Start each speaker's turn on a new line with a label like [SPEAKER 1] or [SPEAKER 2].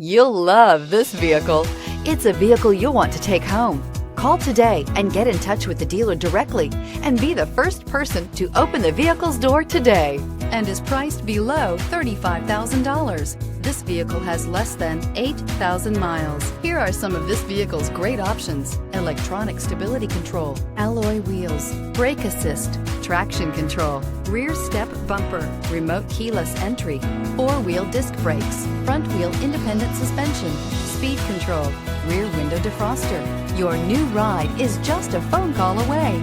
[SPEAKER 1] You'll love this vehicle. It's a vehicle you'll want to take home. Call today and get in touch with the dealer directly and be the first person to open the vehicle's door today, and is priced below $35,000. This vehicle has less than 8,000 miles. Here are some of this vehicle's great options: electronic stability control, alloy wheels, brake assist, traction control, rear step bumper, remote keyless entry, four-wheel disc brakes, front wheel independent suspension, speed control, rear window defroster. Your new ride is just a phone call away.